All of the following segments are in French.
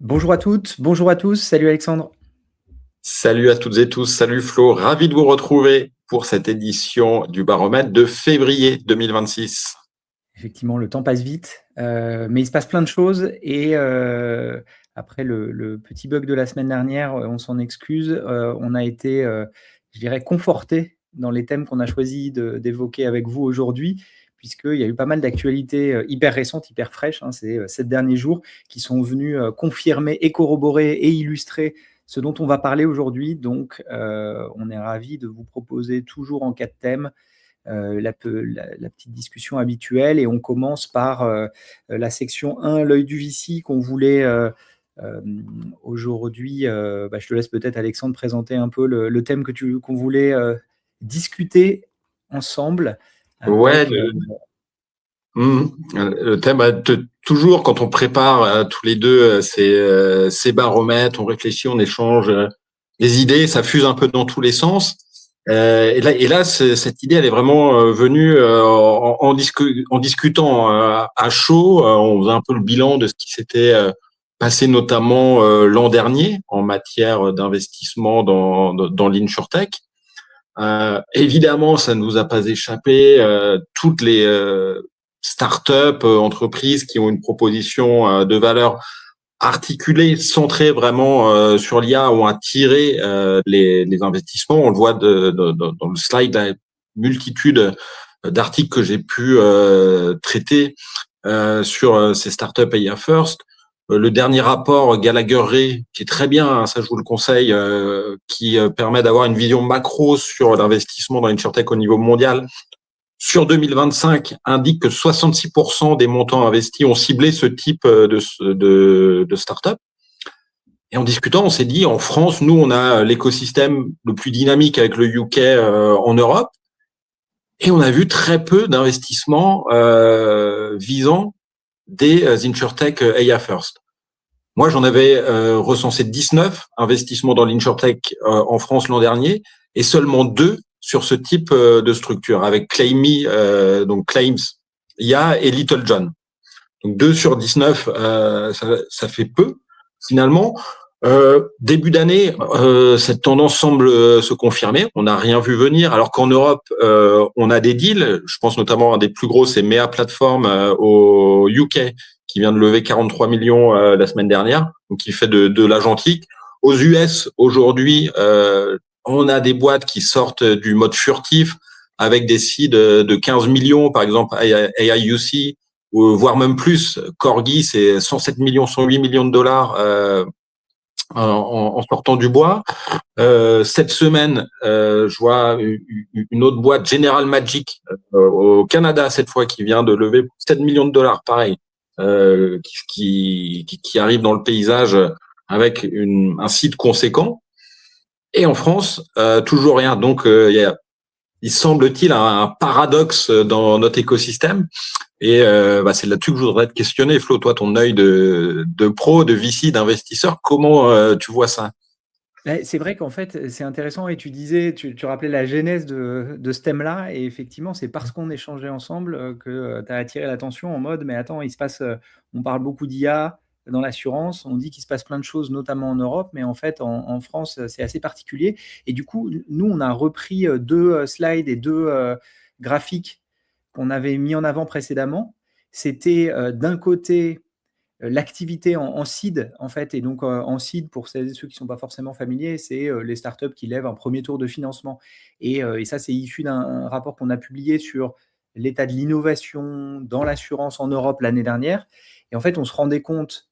Bonjour à toutes, bonjour à tous. Salut Alexandre. Salut à toutes et tous, salut Flo, ravi de vous retrouver pour cette édition du baromètre de février 2026. Effectivement, le temps passe vite, mais il se passe plein de choses et après le petit bug de la semaine dernière, on s'en excuse. On a été, je dirais, conforté dans les thèmes qu'on a choisi d'évoquer avec vous aujourd'hui, puisqu'il y a eu pas mal d'actualités hyper récentes, hyper fraîches, hein, ces 7 derniers jours, qui sont venus confirmer et corroborer et illustrer ce dont on va parler aujourd'hui. Donc, on est ravis de vous proposer toujours en 4 thèmes la petite discussion habituelle et on commence par la section 1, l'œil du VC qu'on voulait aujourd'hui. Je te laisse peut-être Alexandre présenter un peu le thème qu'on voulait discuter ensemble Ouais, avec... le thème, toujours quand on prépare tous les deux ces baromètres, on réfléchit, on échange des idées, ça fuse un peu dans tous les sens. Et là, cette idée, elle est vraiment venue en discutant à chaud. On faisait un peu le bilan de ce qui s'était passé notamment l'an dernier en matière d'investissement dans l'insurtech. Évidemment, ça ne nous a pas échappé. Toutes les startups, entreprises qui ont une proposition de valeur articulée, centrée vraiment sur l'IA, ont attiré les investissements. On le voit dans le slide, la multitude d'articles que j'ai pu traiter sur ces startups AI First. Le dernier rapport Gallagher Ray, qui est très bien, hein, ça je vous le conseille, qui permet d'avoir une vision macro sur l'investissement dans l'insurtech au niveau mondial, sur 2025, indique que 66% des montants investis ont ciblé ce type de start-up. Et en discutant, on s'est dit, en France, nous, on a l'écosystème le plus dynamique avec le UK en Europe. Et on a vu très peu d'investissements visant des insurtech AI First. Moi, j'en avais recensé 19 investissements dans l'insurtech en France l'an dernier et seulement 2 sur ce type de structure, avec Claimy, donc Claims IA et Little John. Donc 2 sur 19, ça fait peu finalement. Début d'année, cette tendance semble se confirmer. On n'a rien vu venir, alors qu'en Europe, on a des deals. Je pense notamment à un des plus gros, c'est Mea Platform au UK, qui vient de lever 43 millions la semaine dernière, donc qui fait de l'agentique. Aux US, aujourd'hui, on a des boîtes qui sortent du mode furtif avec des seeds de 15 millions, par exemple AIUC, ou voire même plus. Corgi, c'est 107 millions, 108 millions de dollars en sortant du bois. Cette semaine, je vois une autre boîte, General Magic, au Canada cette fois, qui vient de lever 7 millions de dollars, pareil, qui arrive dans le paysage avec un site conséquent. Et en France, toujours rien. Donc, il semble-t-il un paradoxe dans notre écosystème. Et c'est là-dessus que je voudrais te questionner, Flo, toi, ton œil de pro, de VC, d'investisseur, comment tu vois ça? C'est vrai qu'en fait, c'est intéressant et tu disais, tu rappelais la genèse de ce thème-là et effectivement, c'est parce qu'on échangeait ensemble que tu as attiré l'attention en mode, mais attends, il se passe, on parle beaucoup d'IA dans l'assurance, on dit qu'il se passe plein de choses, notamment en Europe, mais en fait, en France, c'est assez particulier. Et du coup, nous, on a repris 2 slides et 2 graphiques qu'on avait mis en avant précédemment. C'était d'un côté l'activité en seed, en fait, et donc en seed, pour celles et ceux qui ne sont pas forcément familiers, c'est les startups qui lèvent un premier tour de financement. Et ça, c'est issu d'un rapport qu'on a publié sur l'état de l'innovation dans l'assurance en Europe l'année dernière. Et en fait, on se rendait compte,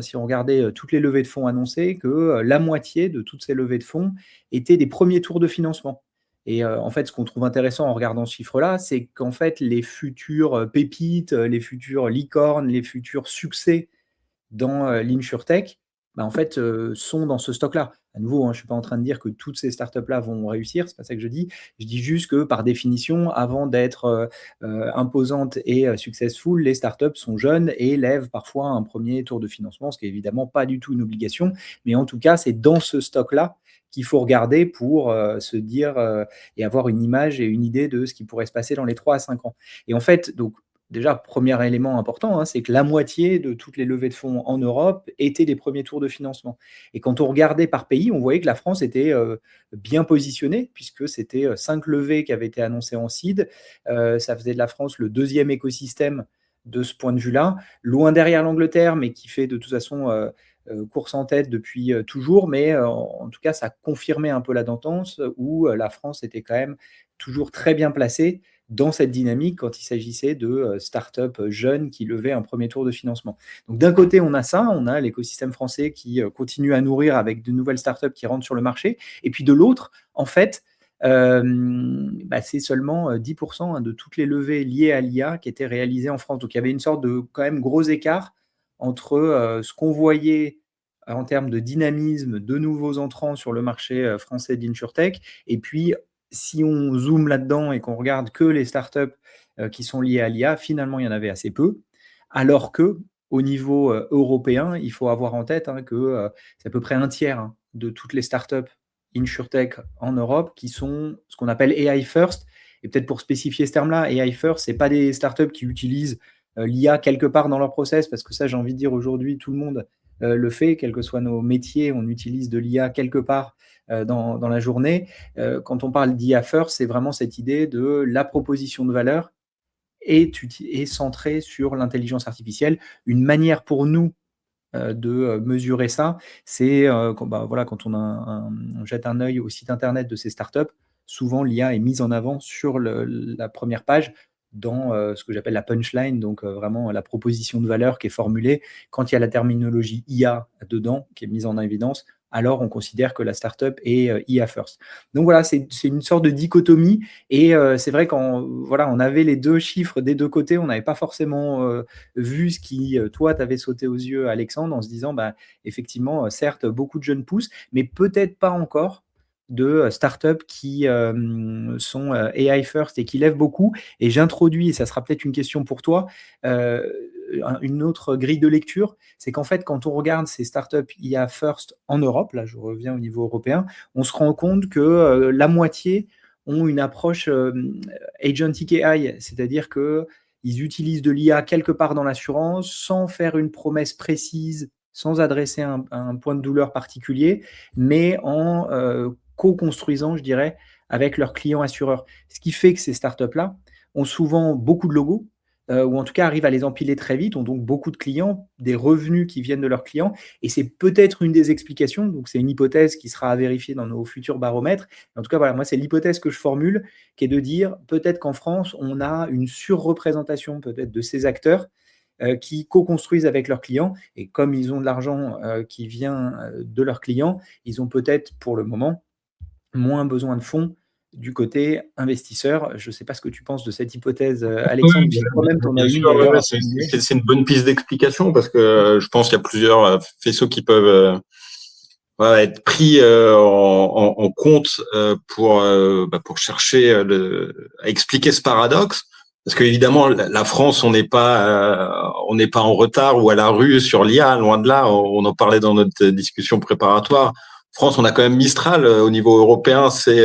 si on regardait toutes les levées de fonds annoncées, que la moitié de toutes ces levées de fonds étaient des premiers tours de financement. Et en fait, ce qu'on trouve intéressant en regardant ce chiffre-là, c'est qu'en fait, les futures pépites, les futures licornes, les futurs succès dans l'insurtech, en fait, sont dans ce stock-là. À nouveau, hein, je ne suis pas en train de dire que toutes ces startups-là vont réussir, c'est pas ça que je dis. Je dis juste que, par définition, avant d'être imposantes et successful, les startups sont jeunes et lèvent parfois un premier tour de financement, ce qui est évidemment pas du tout une obligation. Mais en tout cas, c'est dans ce stock-là qu'il faut regarder pour se dire et avoir une image et une idée de ce qui pourrait se passer dans les 3 à 5 ans. Et en fait, donc, déjà, premier élément important, hein, c'est que la moitié de toutes les levées de fonds en Europe étaient des premiers tours de financement. Et quand on regardait par pays, on voyait que la France était bien positionnée, puisque c'était 5 levées qui avaient été annoncées en seed. Ça faisait de la France le deuxième écosystème de ce point de vue-là, loin derrière l'Angleterre, mais qui fait de toute façon course en tête depuis toujours. Mais en tout cas, ça confirmait un peu la tendance où la France était quand même toujours très bien placée dans cette dynamique quand il s'agissait de start-up jeunes qui levaient un premier tour de financement. Donc d'un côté, on a ça, on a l'écosystème français qui continue à nourrir avec de nouvelles start-up qui rentrent sur le marché. Et puis de l'autre, en fait, c'est seulement 10% de toutes les levées liées à l'IA qui étaient réalisées en France. Donc il y avait une sorte de quand même gros écart entre ce qu'on voyait en termes de dynamisme de nouveaux entrants sur le marché français d'InsurTech et puis si on zoome là-dedans et qu'on regarde que les startups qui sont liées à l'IA, finalement, il y en avait assez peu. Alors que au niveau européen, il faut avoir en tête que c'est à peu près un tiers de toutes les startups InsurTech en Europe qui sont ce qu'on appelle AI First. Et peut-être pour spécifier ce terme-là, AI First, ce n'est pas des startups qui utilisent l'IA quelque part dans leur process, parce que ça, j'ai envie de dire aujourd'hui, tout le monde le fait, quels que soient nos métiers, on utilise de l'IA quelque part dans la journée. Quand on parle d'IA First, c'est vraiment cette idée de la proposition de valeur est centrée sur l'intelligence artificielle. Une manière pour nous de mesurer ça, c'est quand on jette un œil au site internet de ces startups, souvent l'IA est mise en avant sur la première page dans ce que j'appelle la punchline, donc vraiment la proposition de valeur qui est formulée. Quand il y a la terminologie IA dedans, qui est mise en évidence, alors on considère que la startup est IA first. Donc voilà, c'est une sorte de dichotomie et c'est vrai qu'on on avait les deux chiffres des deux côtés, on n'avait pas forcément vu ce qui, toi, t'avait sauté aux yeux, Alexandre, en se disant, effectivement, certes, beaucoup de jeunes poussent, mais peut-être pas encore de startups qui sont AI first et qui lèvent beaucoup. Et j'introduis, et ça sera peut-être une question pour toi, une autre grille de lecture, c'est qu'en fait, quand on regarde ces startups IA first en Europe, là je reviens au niveau européen, on se rend compte que la moitié ont une approche agentic AI, c'est-à-dire qu'ils utilisent de l'IA quelque part dans l'assurance sans faire une promesse précise, sans adresser un point de douleur particulier, mais en co-construisant, je dirais, avec leurs clients assureurs. Ce qui fait que ces startups-là ont souvent beaucoup de logos, ou en tout cas arrivent à les empiler très vite, ont donc beaucoup de clients, des revenus qui viennent de leurs clients, et c'est peut-être une des explications, donc c'est une hypothèse qui sera à vérifier dans nos futurs baromètres. En tout cas, voilà, moi c'est l'hypothèse que je formule, qui est de dire peut-être qu'en France, on a une surreprésentation peut-être de ces acteurs qui co-construisent avec leurs clients, et comme ils ont de l'argent qui vient de leurs clients, ils ont peut-être pour le moment moins besoin de fonds du côté investisseur. Je ne sais pas ce que tu penses de cette hypothèse, Alexandre. Oui, Toi-même, tu en as bien une sûr, d'ailleurs. c'est une bonne piste d'explication parce que je pense qu'il y a plusieurs faisceaux qui peuvent être pris en compte pour chercher à expliquer ce paradoxe. Parce qu'évidemment, la France, on n'est pas en retard ou à la rue sur l'IA, loin de là. On en parlait dans notre discussion préparatoire. France, on a quand même Mistral au niveau européen, c'est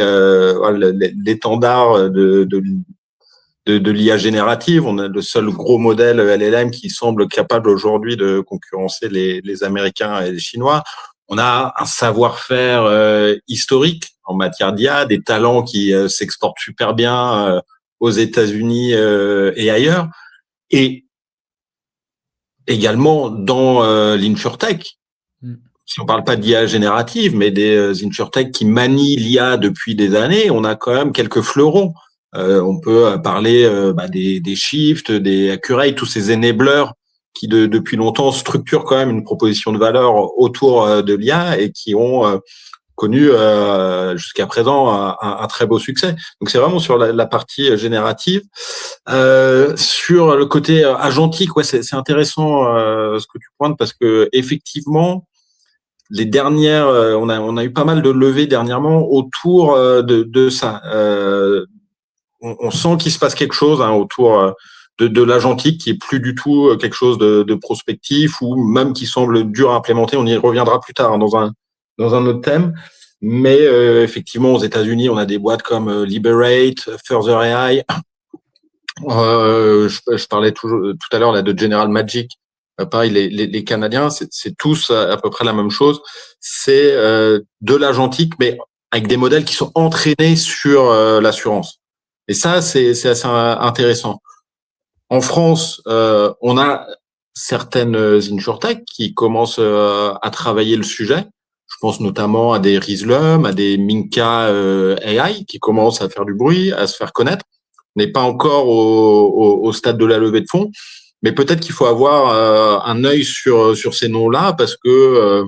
l'étendard de l'IA générative. On a le seul gros modèle LLM qui semble capable aujourd'hui de concurrencer les Américains et les Chinois. On a un savoir-faire historique en matière d'IA, des talents qui s'exportent super bien aux États-Unis et ailleurs. Et également dans l'insurtech. Si on parle pas d'IA générative, mais des insurtech qui manient l'IA depuis des années, on a quand même quelques fleurons. On peut parler des Shift, des Accurate, tous ces enablers qui depuis longtemps structurent quand même une proposition de valeur autour de l'IA et qui ont connu jusqu'à présent un très beau succès. Donc c'est vraiment sur la partie générative. Sur le côté agentique, ouais, c'est intéressant ce que tu pointes parce que effectivement, les dernières, on a eu pas mal de levées dernièrement autour de ça. On sent qu'il se passe quelque chose autour de l'agentique qui est plus du tout quelque chose de prospectif ou même qui semble dur à implémenter. On y reviendra plus tard dans un autre thème. Mais effectivement, aux États-Unis, on a des boîtes comme Liberate, Further AI Je parlais tout à l'heure là de General Magic. Pareil, les Canadiens, c'est tous à peu près la même chose. C'est de l'agentique, mais avec des modèles qui sont entraînés sur l'assurance. Et ça, c'est assez intéressant. En France, on a certaines insurtech qui commencent à travailler le sujet. Je pense notamment à des Rislum, à des Minka AI qui commencent à faire du bruit, à se faire connaître. On n'est pas encore au stade de la levée de fonds, mais peut-être qu'il faut avoir un œil sur ces noms-là parce que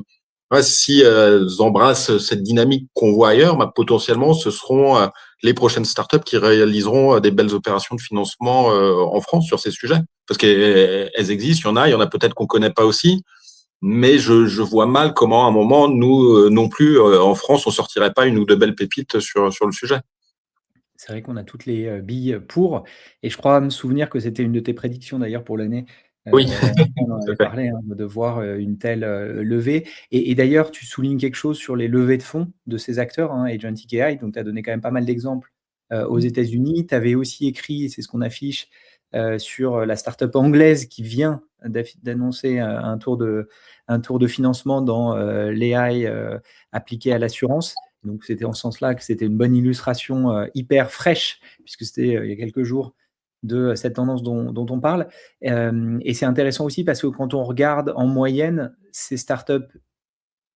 si elles embrassent cette dynamique qu'on voit ailleurs, bah, potentiellement ce seront les prochaines startups qui réaliseront des belles opérations de financement en France sur ces sujets. Parce qu'elles existent, il y en a peut-être qu'on connaît pas aussi, mais je vois mal comment à un moment, nous non plus, en France, on sortirait pas une ou deux belles pépites sur le sujet. C'est vrai qu'on a toutes les billes pour, et je crois me souvenir que c'était une de tes prédictions d'ailleurs pour l'année. Oui, L'année dernière, on en tout à avait fait. parlé, hein, de voir une telle levée. Et d'ailleurs, tu soulignes quelque chose sur les levées de fonds de ces acteurs, hein, Agentic AI. Donc, tu as donné quand même pas mal d'exemples aux États-Unis. Tu avais aussi écrit, et c'est ce qu'on affiche, sur la startup anglaise qui vient d'annoncer un tour de financement dans l'AI appliqué à l'assurance. Donc, c'était en ce sens-là que c'était une bonne illustration hyper fraîche, puisque c'était il y a quelques jours, de cette tendance dont on parle. Et c'est intéressant aussi parce que quand on regarde en moyenne, ces startups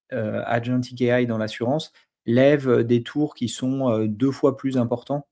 Agentic AI dans l'assurance lèvent des tours qui sont 2 fois plus importants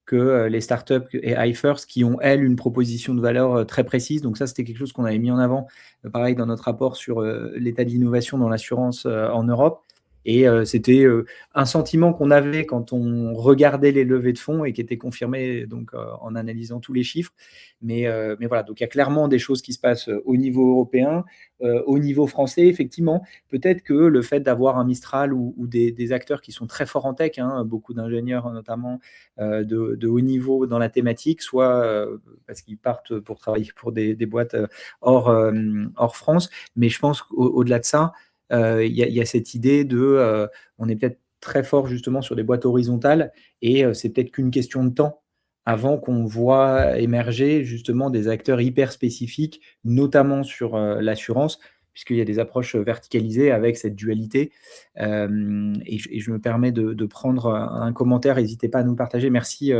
que les startups AI First qui ont, elles, une proposition de valeur très précise. Donc ça, c'était quelque chose qu'on avait mis en avant, pareil, dans notre rapport sur l'état d'innovation dans l'assurance en Europe. Et c'était un sentiment qu'on avait quand on regardait les levées de fonds et qui était confirmé donc, en analysant tous les chiffres. Mais voilà, donc il y a clairement des choses qui se passent au niveau européen, au niveau français, effectivement. Peut-être que le fait d'avoir un Mistral ou des acteurs qui sont très forts en tech, hein, beaucoup d'ingénieurs notamment, de haut niveau dans la thématique, soit parce qu'ils partent pour travailler pour des boîtes hors France. Mais je pense qu'au-delà de ça, il y a cette idée de, on est peut-être très fort justement sur des boîtes horizontales et c'est peut-être qu'une question de temps avant qu'on voit émerger justement des acteurs hyper spécifiques, notamment sur l'assurance, puisqu'il y a des approches verticalisées avec cette dualité. Et je me permets de prendre un commentaire, n'hésitez pas à nous le partager. Merci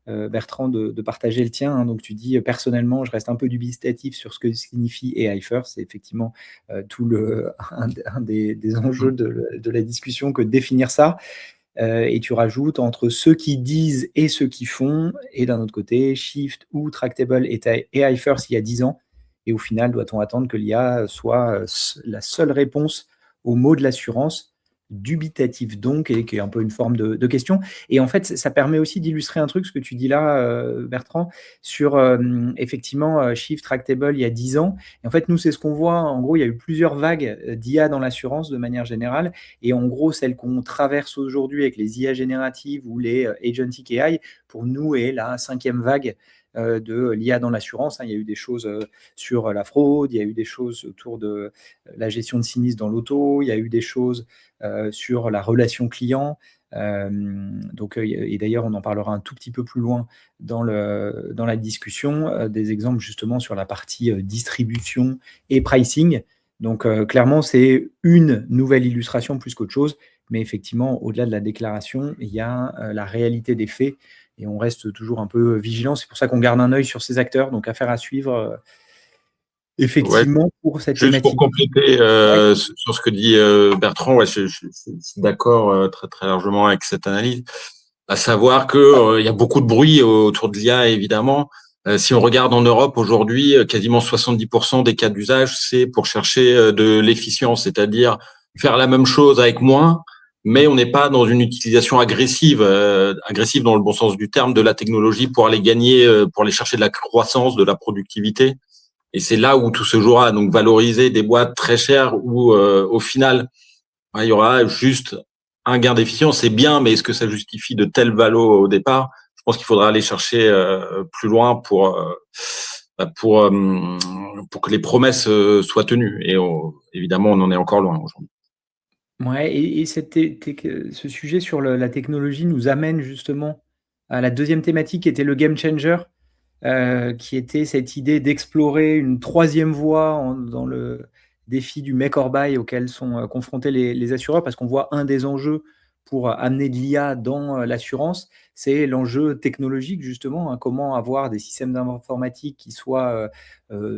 Bertrand de partager le tien, hein. Donc tu dis personnellement, je reste un peu dubitatif sur ce que signifie AI First. C'est effectivement un des enjeux de la discussion que de définir ça. Et tu rajoutes entre ceux qui disent et ceux qui font, et d'un autre côté, Shift ou Tractable était AI First il y a 10 ans, et au final, doit-on attendre que l'IA soit la seule réponse aux mots de l'assurance, dubitatif donc, et qui est un peu une forme de question. Et en fait, ça permet aussi d'illustrer un truc, ce que tu dis là, Bertrand, sur effectivement Shift, Tractable il y a 10 ans. Et en fait, nous, c'est ce qu'on voit. En gros, il y a eu plusieurs vagues d'IA dans l'assurance de manière générale. Et en gros, celle qu'on traverse aujourd'hui avec les IA génératives ou les agentic AI, pour nous, est la 5e vague de l'IA dans l'assurance. Il y a eu des choses sur la fraude, il y a eu des choses autour de la gestion de sinistres dans l'auto, il y a eu des choses sur la relation client. Et d'ailleurs, on en parlera un tout petit peu plus loin dans la discussion, des exemples justement sur la partie distribution et pricing. Donc clairement, c'est une nouvelle illustration plus qu'autre chose, mais effectivement, au-delà de la déclaration, il y a la réalité des faits, et on reste toujours un peu vigilant. C'est pour ça qu'on garde un œil sur ces acteurs, donc affaire à suivre, Ouais. effectivement, pour cette Juste pour thématique. compléter Ouais. sur ce que dit Bertrand, ouais, je suis d'accord très très largement avec cette analyse. À savoir que il y a beaucoup de bruit autour de l'IA, évidemment. Si on regarde en Europe aujourd'hui, quasiment 70% des cas d'usage, c'est pour chercher de l'efficience, c'est-à-dire faire la même chose avec moins, mais on n'est pas dans une utilisation agressive, agressive dans le bon sens du terme, de la technologie pour aller gagner, pour aller chercher de la croissance, de la productivité. Et c'est là où tout se jouera. Donc, valoriser des boîtes très chères où, au final, il y aura juste un gain d'efficience, c'est bien, mais est-ce que ça justifie de tels valos au départ? Je pense qu'il faudra aller chercher plus loin pour que les promesses soient tenues. Et évidemment, on en est encore loin aujourd'hui. Ouais, et ce sujet sur la technologie nous amène justement à la deuxième thématique qui était le game changer. qui était cette idée d'explorer une troisième voie dans le défi du make or buy auquel sont confrontés les assureurs, parce qu'on voit un des enjeux pour amener de l'IA dans l'assurance, c'est l'enjeu technologique justement, hein, comment avoir des systèmes d'informatique qui soient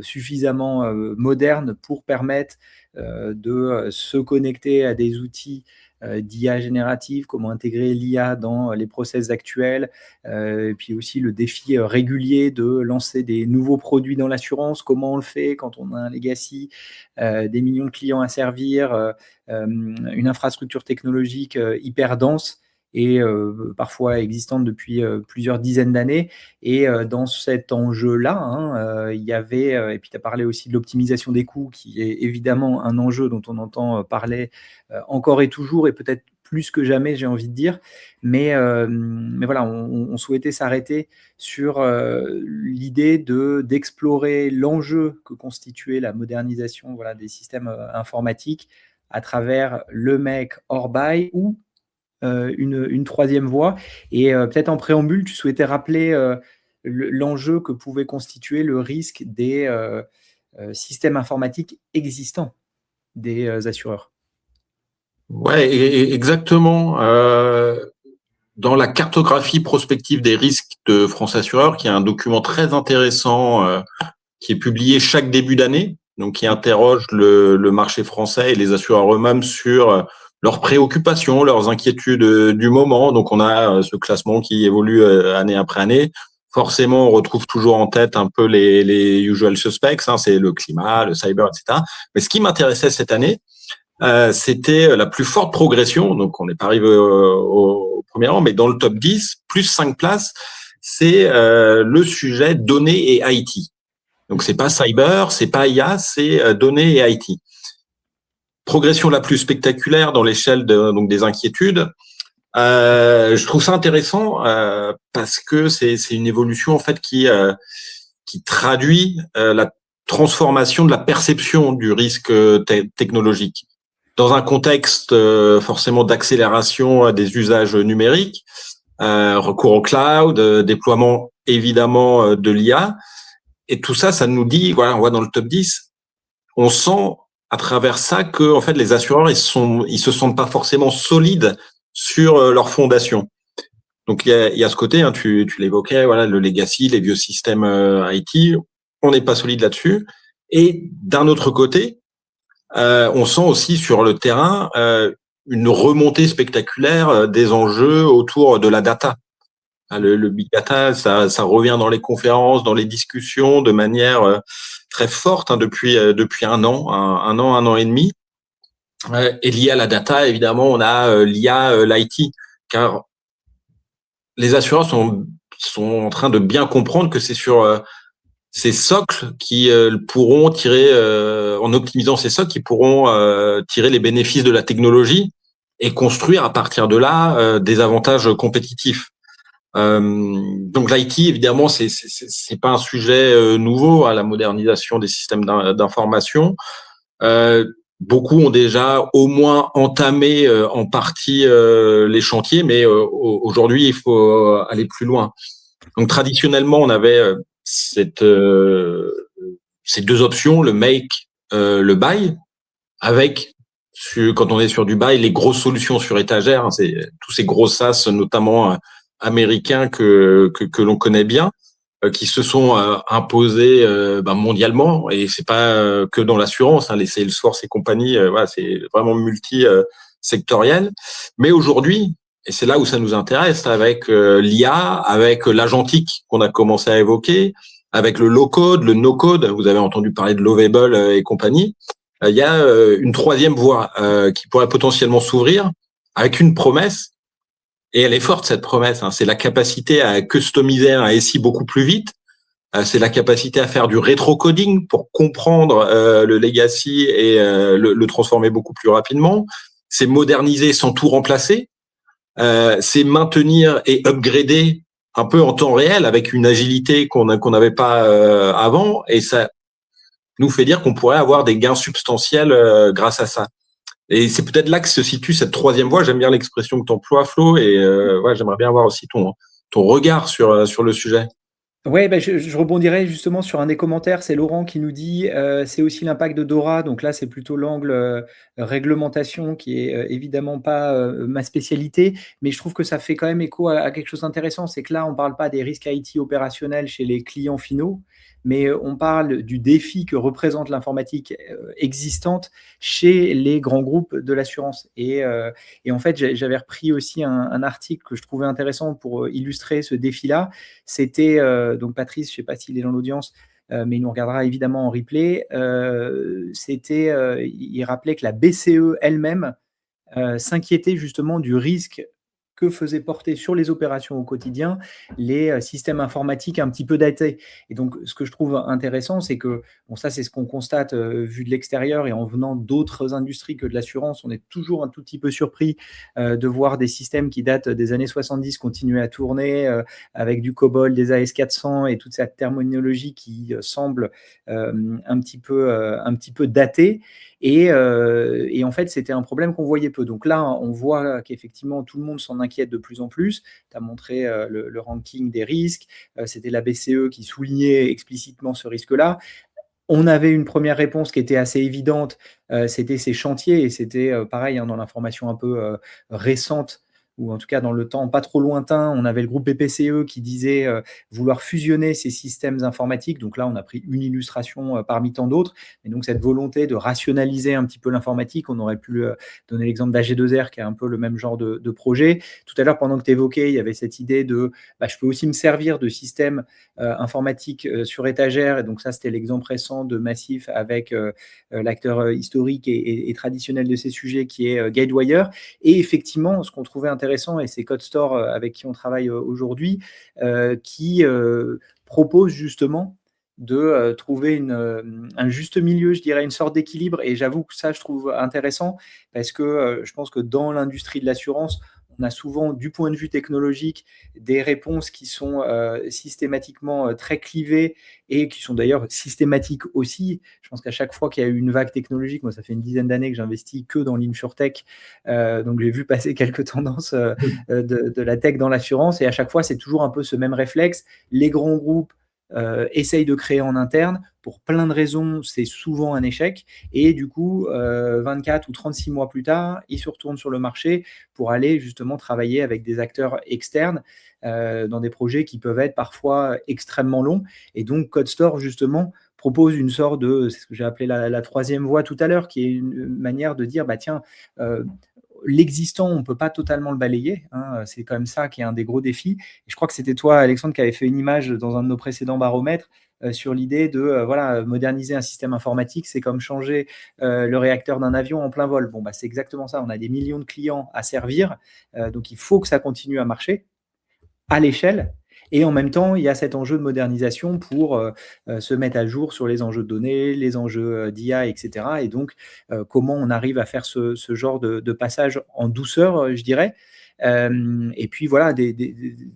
suffisamment modernes pour permettre de se connecter à des outils d'IA générative, comment intégrer l'IA dans les process actuels, et puis aussi le défi régulier de lancer des nouveaux produits dans l'assurance, comment on le fait quand on a un legacy, des millions de clients à servir, une infrastructure technologique hyper dense et parfois existante depuis plusieurs dizaines d'années. Et dans cet enjeu-là, hein, il y avait, et puis tu as parlé aussi de l'optimisation des coûts, qui est évidemment un enjeu dont on entend parler encore et toujours, et peut-être plus que jamais, j'ai envie de dire. Mais voilà, on souhaitait s'arrêter sur l'idée d'explorer l'enjeu que constituait la modernisation, voilà, des systèmes informatiques à travers le make or buy ou une troisième voie. Et peut-être en préambule, tu souhaitais rappeler l'enjeu que pouvait constituer le risque des systèmes informatiques existants des assureurs. Ouais, exactement. Dans la cartographie prospective des risques de France Assureur, qui est un document très intéressant qui est publié chaque début d'année, donc qui interroge le marché français et les assureurs eux-mêmes sur leurs préoccupations, leurs inquiétudes du moment. Donc on a ce classement qui évolue année après année. Forcément, on retrouve toujours en tête un peu les usual suspects, hein, c'est le climat, le cyber, etc. Mais ce qui m'intéressait cette année, c'était la plus forte progression. Donc on n'est pas arrivé au premier rang, mais dans le top 10, plus 5 places, c'est le sujet données et IT. Donc c'est pas cyber, c'est pas IA, c'est données et IT. Progression la plus spectaculaire dans l'échelle donc des inquiétudes. Je trouve ça intéressant parce que c'est une évolution en fait qui traduit la transformation de la perception du risque technologique dans un contexte forcément d'accélération des usages numériques, recours au cloud, déploiement évidemment de l'IA. Et tout ça, ça nous dit, voilà, on voit dans le top 10, on sent à travers ça que en fait les assureurs ils se sentent pas forcément solides sur leur fondation. Donc il y a ce côté, hein, tu l'évoquais, voilà, le legacy, les vieux systèmes IT, on n'est pas solide là-dessus. Et d'un autre côté, on sent aussi sur le terrain une remontée spectaculaire des enjeux autour de la data. Le big data, ça revient dans les conférences, dans les discussions de manière très forte, hein, depuis un an et demi. Et lié à la data, évidemment, on a l'IA, l'IT, car les assureurs sont en train de bien comprendre que c'est sur ces socles qui pourront tirer, en optimisant ces socles, qui pourront tirer les bénéfices de la technologie et construire à partir de là des avantages compétitifs. Donc l'IT, évidemment, c'est pas un sujet nouveau à la modernisation des systèmes d'information. Beaucoup ont déjà au moins entamé en partie les chantiers, mais aujourd'hui, il faut aller plus loin. Donc traditionnellement, on avait ces deux options, le make, le buy, avec quand on est sur du buy, les grosses solutions sur étagère, hein, c'est tous ces gros SaaS, notamment américains que l'on connaît bien, qui se sont imposés mondialement, et c'est pas que dans l'assurance, hein, les Salesforce et compagnie, voilà, c'est vraiment multi sectoriel. Mais aujourd'hui, et c'est là où ça nous intéresse, avec l'IA, avec l'agentique qu'on a commencé à évoquer, avec le low-code, le no-code, vous avez entendu parler de Lovable et compagnie, il y a une troisième voie qui pourrait potentiellement s'ouvrir avec une promesse, et elle est forte cette promesse, hein, c'est la capacité à customiser un SI beaucoup plus vite, c'est la capacité à faire du rétro-coding pour comprendre le legacy et le transformer beaucoup plus rapidement, c'est moderniser sans tout remplacer, c'est maintenir et upgrader un peu en temps réel avec une agilité qu'on n'avait pas avant, et ça nous fait dire qu'on pourrait avoir des gains substantiels grâce à ça. Et c'est peut-être là que se situe cette troisième voie. J'aime bien l'expression que tu emploies, Flo, et ouais, j'aimerais bien avoir aussi ton regard sur le sujet. Ouais, bah, je rebondirais justement sur un des commentaires. C'est Laurent qui nous dit, «C'est aussi l'impact de Dora». Donc là, c'est plutôt l'angle, réglementation qui est, évidemment pas, ma spécialité. Mais je trouve que ça fait quand même écho à quelque chose d'intéressant. C'est que là, on parle pas des risques IT opérationnels chez les clients finaux, mais, on parle du défi que représente l'informatique, existante chez les grands groupes de l'assurance. Et en fait, j'avais repris aussi un article que je trouvais intéressant pour, illustrer ce défi-là. C'était, donc Patrice, je ne sais pas s'il est dans l'audience, mais il nous regardera évidemment en replay. C'était, il rappelait que la BCE elle-même s'inquiéter justement du risque que faisaient porter sur les opérations au quotidien les systèmes informatiques un petit peu datés. Et donc, ce que je trouve intéressant, c'est que, bon, ça, c'est ce qu'on constate vu de l'extérieur et en venant d'autres industries que de l'assurance, on est toujours un tout petit peu surpris de voir des systèmes qui datent des années 70 continuer à tourner avec du COBOL, des AS400 et toute cette terminologie qui semble un petit peu datée. Et en fait, c'était un problème qu'on voyait peu. Donc là, on voit qu'effectivement, tout le monde s'en inquiète de plus en plus. Tu as montré le ranking des risques. C'était la BCE qui soulignait explicitement ce risque-là. On avait une première réponse qui était assez évidente, c'était ces chantiers et c'était, pareil, hein, dans l'information un peu, récente ou en tout cas dans le temps pas trop lointain, on avait le groupe BPCE qui disait, vouloir fusionner ces systèmes informatiques. Donc là, on a pris une illustration, parmi tant d'autres et donc cette volonté de rationaliser un petit peu l'informatique, on aurait pu, donner l'exemple d'AG2R qui a un peu le même genre de projet. Tout à l'heure, pendant que tu évoquais, il y avait cette idée de, bah, je peux aussi me servir de systèmes informatique sur étagère. Et donc ça, c'était l'exemple récent de Massif avec l'acteur historique et traditionnel de ces sujets qui est Guidewire. Et effectivement, ce qu'on trouvait intéressant, et c'est CodeStore avec qui on travaille aujourd'hui, qui propose justement de trouver un juste milieu, je dirais, une sorte d'équilibre. Et j'avoue que ça, je trouve intéressant parce que je pense que dans l'industrie de l'assurance, on a souvent, du point de vue technologique, des réponses qui sont systématiquement très clivées et qui sont d'ailleurs systématiques aussi. Je pense qu'à chaque fois qu'il y a eu une vague technologique, moi ça fait une dizaine d'années que j'investis que dans l'insurtech, donc j'ai vu passer quelques tendances de la tech dans l'assurance et à chaque fois c'est toujours un peu ce même réflexe. Les grands groupes essayent de créer en interne. Pour plein de raisons, c'est souvent un échec. Et du coup, 24 ou 36 mois plus tard, ils se retournent sur le marché pour aller justement travailler avec des acteurs externes dans des projets qui peuvent être parfois extrêmement longs. Et donc, CodeStore, justement, propose une sorte de, c'est ce que j'ai appelé la troisième voie tout à l'heure, qui est une manière de dire, bah tiens, l'existant, on ne peut pas totalement le balayer. Hein, c'est quand même ça qui est un des gros défis. Et je crois que c'était toi, Alexandre, qui avait fait une image dans un de nos précédents baromètres sur l'idée de voilà, moderniser un système informatique, c'est comme changer le réacteur d'un avion en plein vol. Bon, bah, c'est exactement ça. On a des millions de clients à servir, donc il faut que ça continue à marcher à l'échelle. Et en même temps, il y a cet enjeu de modernisation pour se mettre à jour sur les enjeux de données, les enjeux d'IA, etc. Et donc, comment on arrive à faire ce genre de passage en douceur, je dirais. Et puis voilà, des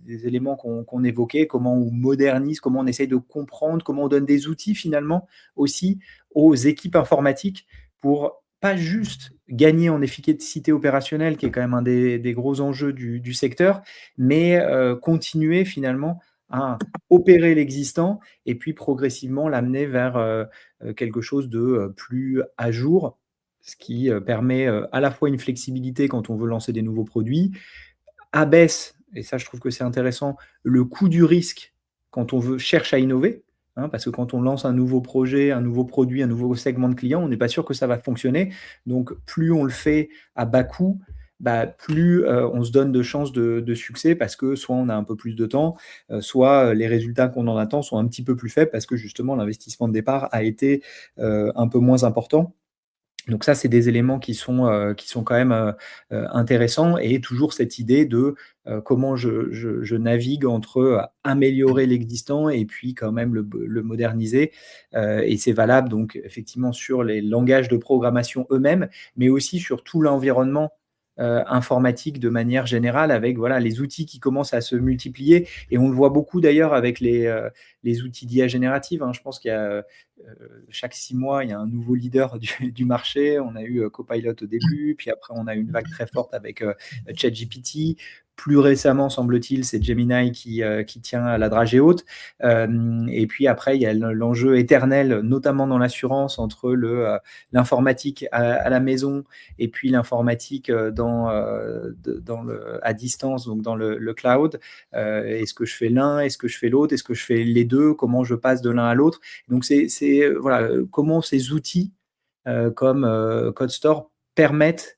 éléments qu'on évoquait, comment on modernise, comment on essaye de comprendre, comment on donne des outils finalement aussi aux équipes informatiques pour pas juste gagner en efficacité opérationnelle, qui est quand même un des gros enjeux du secteur, mais continuer finalement à opérer l'existant et puis progressivement l'amener vers quelque chose de plus à jour, ce qui permet à la fois une flexibilité quand on veut lancer des nouveaux produits, abaisse, et ça je trouve que c'est intéressant, le coût du risque quand on cherche à innover, hein, parce que quand on lance un nouveau projet, un nouveau produit, un nouveau segment de clients, on n'est pas sûr que ça va fonctionner. Donc plus on le fait à bas coût, bah, plus on se donne de chances de succès parce que soit on a un peu plus de temps, soit les résultats qu'on en attend sont un petit peu plus faibles parce que justement l'investissement de départ a été un peu moins important. Donc ça, c'est des éléments qui sont quand même intéressants et toujours cette idée de comment je navigue entre améliorer l'existant et puis quand même le moderniser. Et c'est valable donc effectivement sur les langages de programmation eux-mêmes, mais aussi sur tout l'environnement informatique de manière générale avec voilà, les outils qui commencent à se multiplier. Et on le voit beaucoup d'ailleurs avec les outils d'IA générative. Hein. Je pense qu'il y a chaque 6 mois, il y a un nouveau leader du marché. On a eu Copilot au début, puis après, on a eu une vague très forte avec ChatGPT. Plus récemment, semble-t-il, c'est Gemini qui tient la dragée haute. Et puis après, il y a l'enjeu éternel, notamment dans l'assurance, entre l'informatique à la maison et puis l'informatique à distance, donc dans le cloud. Est-ce que je fais l'un? Est-ce que je fais l'autre? Est-ce que je fais les deux? Comment je passe de l'un à l'autre? Donc, voilà, comment ces outils comme CodeStore permettent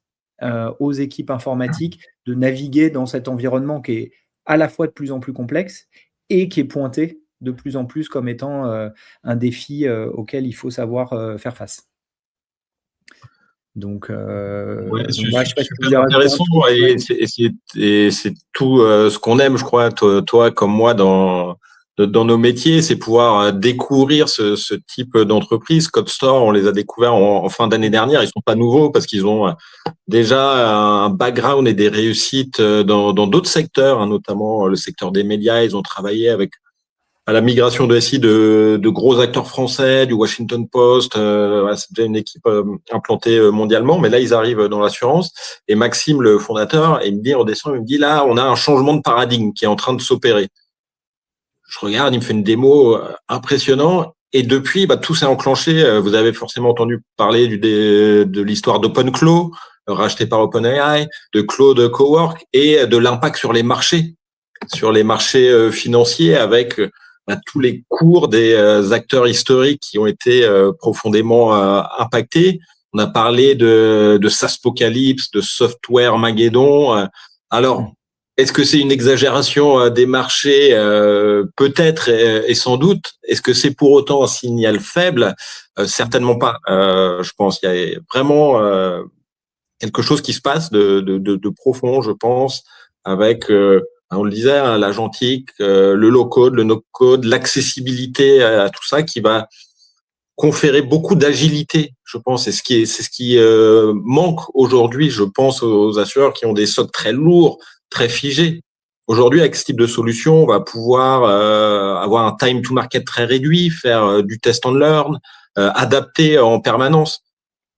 aux équipes informatiques de naviguer dans cet environnement qui est à la fois de plus en plus complexe et qui est pointé de plus en plus comme étant un défi auquel il faut savoir faire face. Donc, Ouais, voilà, je sais pas si tu super voulais rajouter un intéressant truc. et c'est tout ce qu'on aime, je crois, toi comme moi dans nos métiers, c'est pouvoir découvrir ce type d'entreprise. CodeStore, on les a découverts en fin d'année dernière. Ils sont pas nouveaux parce qu'ils ont déjà un background et des réussites dans d'autres secteurs, hein, notamment le secteur des médias. Ils ont travaillé à la migration de SI de gros acteurs français, du Washington Post. C'est déjà une équipe implantée mondialement, mais là, ils arrivent dans l'assurance. Et Maxime, le fondateur, il me dit, il me dit, là, on a un changement de paradigme qui est en train de s'opérer. Je regarde, il me fait une démo impressionnant. Et depuis, tout s'est enclenché. Vous avez forcément entendu parler de l'histoire d'OpenClaw, racheté par OpenAI, de Claude Cowork et de l'impact sur les marchés financiers avec tous les cours des acteurs historiques qui ont été profondément impactés. On a parlé de SaaSpocalypse, de Software Mageddon. Alors, est-ce que c'est une exagération des marchés? Peut-être et sans doute. Est-ce que c'est pour autant un signal faible? Certainement pas. Je pense qu'il y a vraiment quelque chose qui se passe de profond, je pense, avec, on le disait, hein, l'agentique, le low-code, le no-code, l'accessibilité à tout ça qui va conférer beaucoup d'agilité, je pense. C'est ce qui manque aujourd'hui, je pense, aux assureurs qui ont des socles très lourds, très figés. Aujourd'hui, avec ce type de solution, on va pouvoir avoir un time to market très réduit, faire du test and learn, adapter en permanence.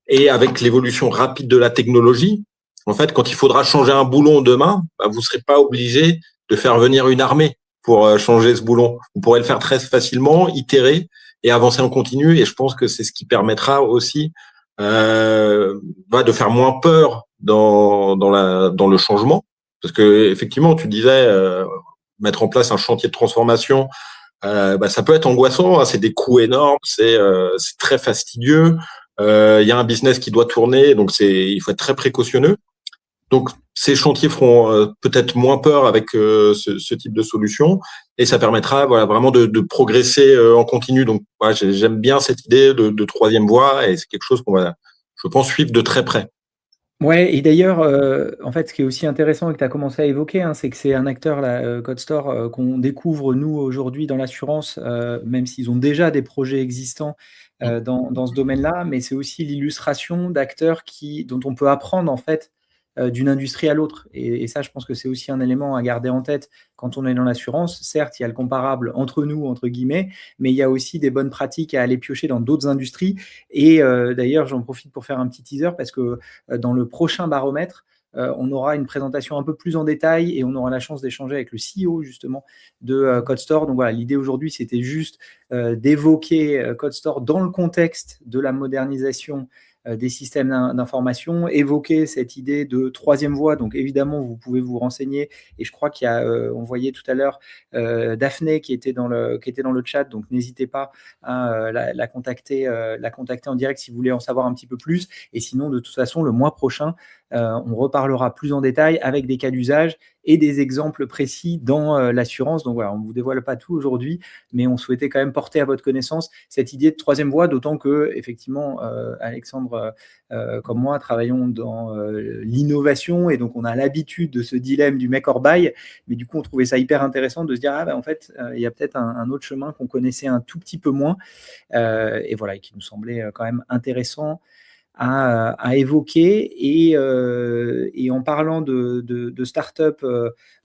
Et avec l'évolution rapide de la technologie, en fait, quand il faudra changer un boulon demain, vous ne serez pas obligé de faire venir une armée pour changer ce boulon. Vous pourrez le faire très facilement, itérer et avancer en continu. Et je pense que c'est ce qui permettra aussi de faire moins peur dans le changement. Parce que effectivement, tu disais mettre en place un chantier de transformation, ça peut être angoissant. Hein, c'est des coûts énormes, c'est très fastidieux. Il y a un business qui doit tourner, donc il faut être très précautionneux. Donc, ces chantiers feront peut-être moins peur avec ce type de solution et ça permettra vraiment de progresser en continu. Donc, j'aime bien cette idée de troisième voie et c'est quelque chose qu'on va, je pense, suivre de très près. Ouais, et d'ailleurs, en fait, ce qui est aussi intéressant et que tu as commencé à évoquer, hein, c'est que c'est un acteur, là, CodeStore, qu'on découvre, nous, aujourd'hui, dans l'assurance, même s'ils ont déjà des projets existants dans ce domaine-là, mais c'est aussi l'illustration d'acteurs dont on peut apprendre, en fait, d'une industrie à l'autre. Et ça, je pense que c'est aussi un élément à garder en tête quand on est dans l'assurance. Certes, il y a le comparable entre nous, entre guillemets, mais il y a aussi des bonnes pratiques à aller piocher dans d'autres industries. Et d'ailleurs, j'en profite pour faire un petit teaser parce que dans le prochain baromètre, on aura une présentation un peu plus en détail et on aura la chance d'échanger avec le CEO justement de CodeStore. Donc voilà, l'idée aujourd'hui, c'était juste d'évoquer CodeStore dans le contexte de la modernisation des systèmes d'information, évoquer cette idée de troisième voie. Donc évidemment, vous pouvez vous renseigner. Et je crois qu'il y a, on voyait tout à l'heure Daphné qui était dans le chat. Donc n'hésitez pas à la contacter en direct si vous voulez en savoir un petit peu plus. Et sinon, de toute façon, le mois prochain, on reparlera plus en détail avec des cas d'usage et des exemples précis dans l'assurance. Donc voilà, on ne vous dévoile pas tout aujourd'hui, mais on souhaitait quand même porter à votre connaissance cette idée de troisième voie, d'autant que, effectivement, Alexandre, comme moi, travaillons dans l'innovation et donc on a l'habitude de ce dilemme du make or buy, mais du coup, on trouvait ça hyper intéressant de se dire, en fait, il y a peut-être un autre chemin qu'on connaissait un tout petit peu moins et voilà, qui nous semblait quand même intéressant à évoquer. Et en parlant de start-up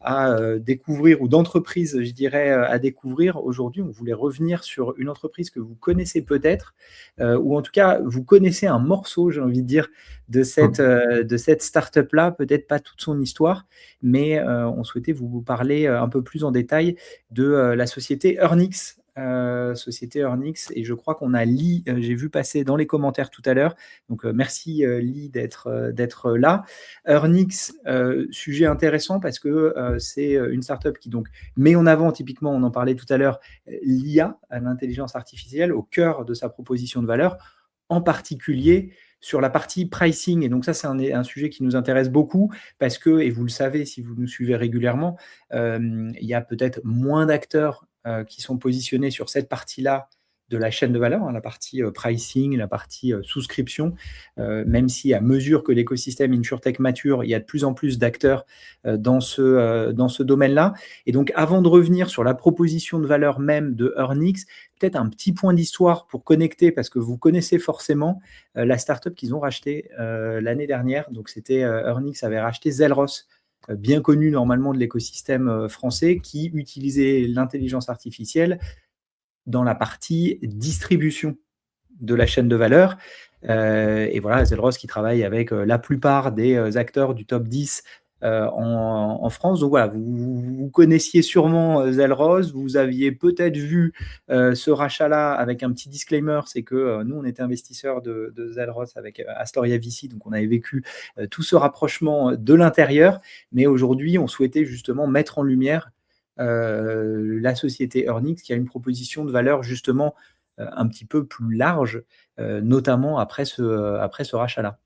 à découvrir, ou d'entreprises, je dirais, à découvrir, aujourd'hui, on voulait revenir sur une entreprise que vous connaissez peut-être, ou en tout cas, vous connaissez un morceau, j'ai envie de dire, de cette start-up-là, peut-être pas toute son histoire, mais on souhaitait vous parler un peu plus en détail de la société Earnix. Et je crois qu'on a Lee, j'ai vu passer dans les commentaires tout à l'heure, donc merci Lee d'être là. Earnix, sujet intéressant parce que c'est une startup qui donc met en avant, typiquement, on en parlait tout à l'heure, l'IA, l'intelligence artificielle, au cœur de sa proposition de valeur, en particulier sur la partie pricing. Et donc ça, c'est un sujet qui nous intéresse beaucoup parce que, et vous le savez si vous nous suivez régulièrement, il y a peut-être moins d'acteurs qui sont positionnés sur cette partie-là de la chaîne de valeur, la partie pricing, la partie souscription, même si à mesure que l'écosystème InsurTech mature, il y a de plus en plus d'acteurs dans ce domaine-là. Et donc, avant de revenir sur la proposition de valeur même de Earnix, peut-être un petit point d'histoire pour connecter, parce que vous connaissez forcément la startup qu'ils ont rachetée l'année dernière. Donc, Earnix avait racheté Zelros, bien connu normalement de l'écosystème français, qui utilisait l'intelligence artificielle dans la partie distribution de la chaîne de valeur. Et voilà, Zelros qui travaille avec la plupart des acteurs du top 10 en France. Donc voilà, vous connaissiez sûrement Zelros, vous aviez peut-être vu ce rachat-là avec un petit disclaimer, c'est que nous, on était investisseurs de Zelros avec Astoria VC, donc on avait vécu tout ce rapprochement de l'intérieur, mais aujourd'hui, on souhaitait justement mettre en lumière la société Earnix qui a une proposition de valeur justement un petit peu plus large, notamment après ce rachat-là.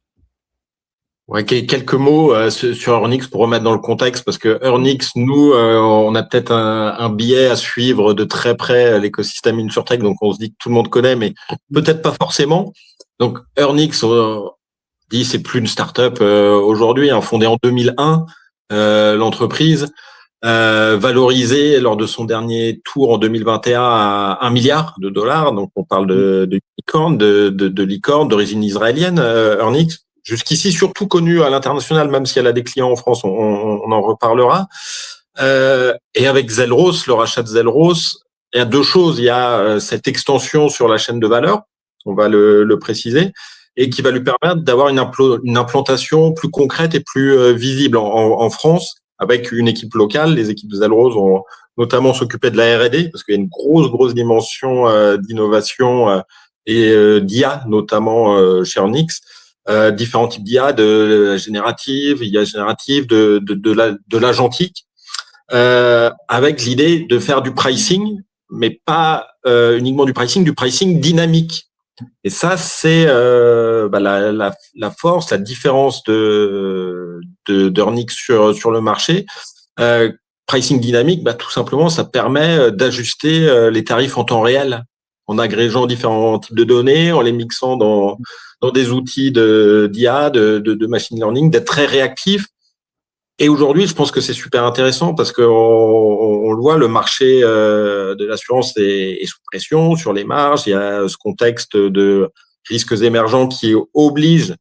Ouais, quelques mots sur Earnix pour remettre dans le contexte, parce que Earnix, nous, on a peut-être un biais à suivre de très près l'écosystème InsurTech, donc on se dit que tout le monde connaît, mais peut-être pas forcément. Donc Earnix, on dit c'est plus une start-up aujourd'hui, fondée en 2001, l'entreprise valorisée lors de son dernier tour en 2021 à $1 milliard. Donc on parle de licorne, de licorne d'origine israélienne, Earnix. Jusqu'ici, surtout connue à l'international, même si elle a des clients en France, on en reparlera. Et avec Zelros, le rachat de Zelros, il y a deux choses. Il y a cette extension sur la chaîne de valeur, on va le préciser, et qui va lui permettre d'avoir une implantation plus concrète et plus visible en France, avec une équipe locale. Les équipes de Zelros vont notamment s'occuper de la R&D, parce qu'il y a une grosse dimension d'innovation et d'IA, notamment chez Earnix. Différents types d'IA, de générative, IA générative, de l'agentique, avec l'idée de faire du pricing, mais pas uniquement du pricing dynamique. Et ça, c'est la force, la différence d'Earnix sur le marché. Pricing dynamique, tout simplement, ça permet d'ajuster les tarifs en temps réel, en agrégeant différents types de données, en les mixant dans des outils d'IA, de machine learning, d'être très réactif. Et aujourd'hui, je pense que c'est super intéressant parce que on le voit, le marché de l'assurance est sous pression sur les marges. Il y a ce contexte de risques émergents qui oblige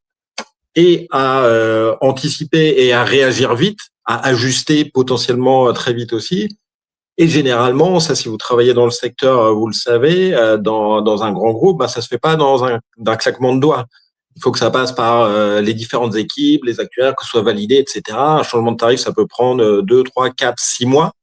et à anticiper et à réagir vite, à ajuster potentiellement très vite aussi. Et généralement, ça, si vous travaillez dans le secteur, vous le savez, dans un grand groupe, ça se fait pas d'un claquement de doigts. Il faut que ça passe par les différentes équipes, les actuaires, que ce soit validé, etc. Un changement de tarif, ça peut prendre 2, 3, 4, 6 mois.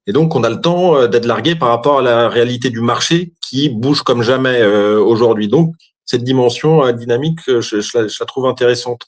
Et donc, on a le temps d'être largué par rapport à la réalité du marché qui bouge comme jamais aujourd'hui. Donc, cette dimension dynamique, je la trouve intéressante.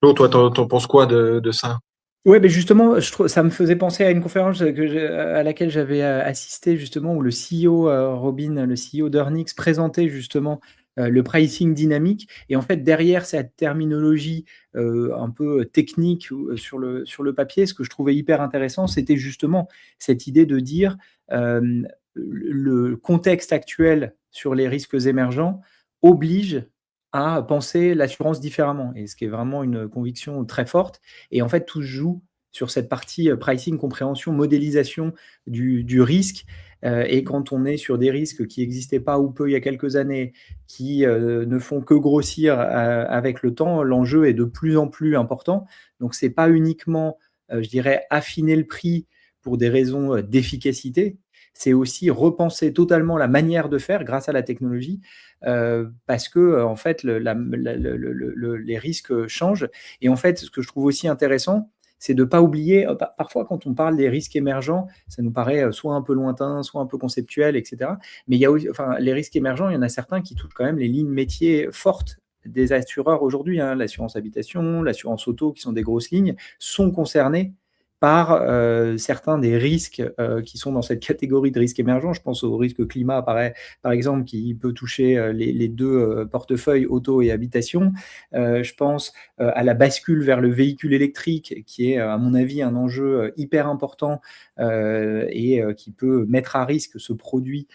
Flo, toi, t'en penses quoi de ça ? Ouais, mais justement, ça me faisait penser à une conférence à laquelle j'avais assisté, justement, où le CEO, Robin, le CEO d'Earnix, présentait justement le pricing dynamique. Et en fait, derrière cette terminologie un peu technique sur le papier, ce que je trouvais hyper intéressant, c'était justement cette idée de dire le contexte actuel sur les risques émergents oblige à penser l'assurance différemment, et ce qui est vraiment une conviction très forte. Et en fait, tout se joue sur cette partie pricing, compréhension, modélisation du risque, Et quand on est sur des risques qui n'existaient pas ou peu il y a quelques années, qui ne font que grossir avec le temps, l'enjeu est de plus en plus important. Donc, c'est pas uniquement, je dirais, affiner le prix pour des raisons d'efficacité, c'est aussi repenser totalement la manière de faire grâce à la technologie, parce que en fait, les risques changent. Et en fait, ce que je trouve aussi intéressant, c'est de ne pas oublier, parfois quand on parle des risques émergents, ça nous paraît soit un peu lointain, soit un peu conceptuel, etc. Mais il y a aussi, enfin, les risques émergents, il y en a certains qui touchent quand même les lignes métiers fortes des assureurs aujourd'hui. Hein. L'assurance habitation, l'assurance auto, qui sont des grosses lignes, sont concernés par certains des risques qui sont dans cette catégorie de risques émergents. Je pense au risque climat, par exemple, qui peut toucher les deux portefeuilles auto et habitation. Je pense à la bascule vers le véhicule électrique, qui est, à mon avis, un enjeu hyper important et qui peut mettre à risque ce produit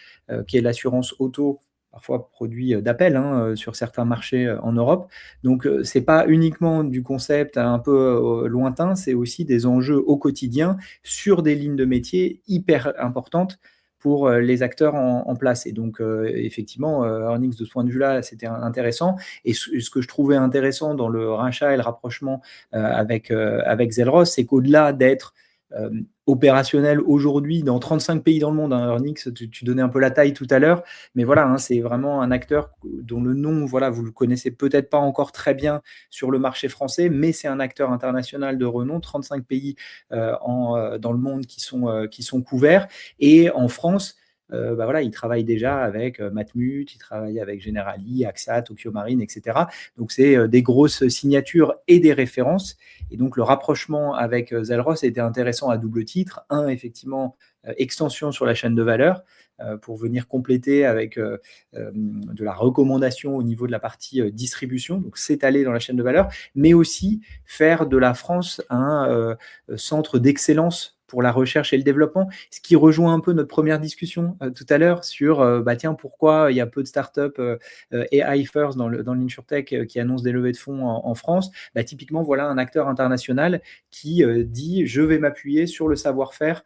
qui est l'assurance auto, parfois produit d'appel sur certains marchés en Europe. Donc, c'est pas uniquement du concept un peu lointain, c'est aussi des enjeux au quotidien sur des lignes de métier hyper importantes pour les acteurs en place. Et donc, effectivement, Earnix, de ce point de vue-là, c'était intéressant. Et ce que je trouvais intéressant dans le rachat et le rapprochement avec Zelros, c'est qu'au-delà d'être opérationnel aujourd'hui dans 35 pays dans le monde. Hein. Earnix, tu donnais un peu la taille tout à l'heure, mais voilà, hein, c'est vraiment un acteur dont le nom, voilà, vous le connaissez peut-être pas encore très bien sur le marché français, mais c'est un acteur international de renom, 35 pays dans le monde qui sont couverts. Et en France, voilà, il travaille déjà avec Matmut, il travaille avec Generali, AXA, Tokyo Marine, etc. Donc, c'est des grosses signatures et des références. Et donc, le rapprochement avec Zelros était intéressant à double titre. Un, effectivement, extension sur la chaîne de valeur pour venir compléter avec de la recommandation au niveau de la partie distribution, donc s'étaler dans la chaîne de valeur, mais aussi faire de la France un centre d'excellence pour la recherche et le développement, ce qui rejoint un peu notre première discussion tout à l'heure sur tiens, pourquoi il y a peu de startups AI first dans l'insurtech qui annoncent des levées de fonds en France. Typiquement, voilà un acteur international qui dit je vais m'appuyer sur le savoir-faire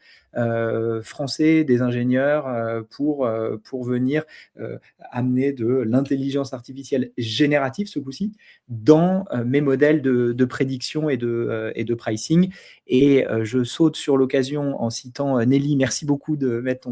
français des ingénieurs pour venir amener de l'intelligence artificielle générative ce coup-ci dans mes modèles de prédiction et de pricing. Et je saute sur l'occasion en citant Nelly. Merci beaucoup de mettre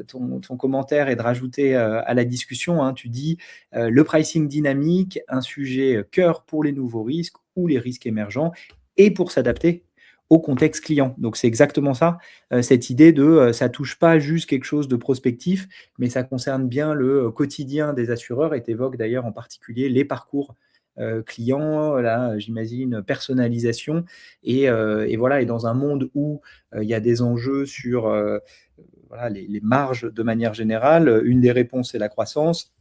ton commentaire et de rajouter à la discussion. Hein, tu dis le pricing dynamique, un sujet cœur pour les nouveaux risques ou les risques émergents et pour s'adapter au contexte client. Donc, c'est exactement ça, cette idée de ça touche pas juste quelque chose de prospectif, mais ça concerne bien le quotidien des assureurs et tu évoques d'ailleurs en particulier les parcours clients, là, j'imagine, personnalisation. Et voilà, et dans un monde où il y a des enjeux sur voilà, les marges de manière générale, une des réponses, c'est la croissance.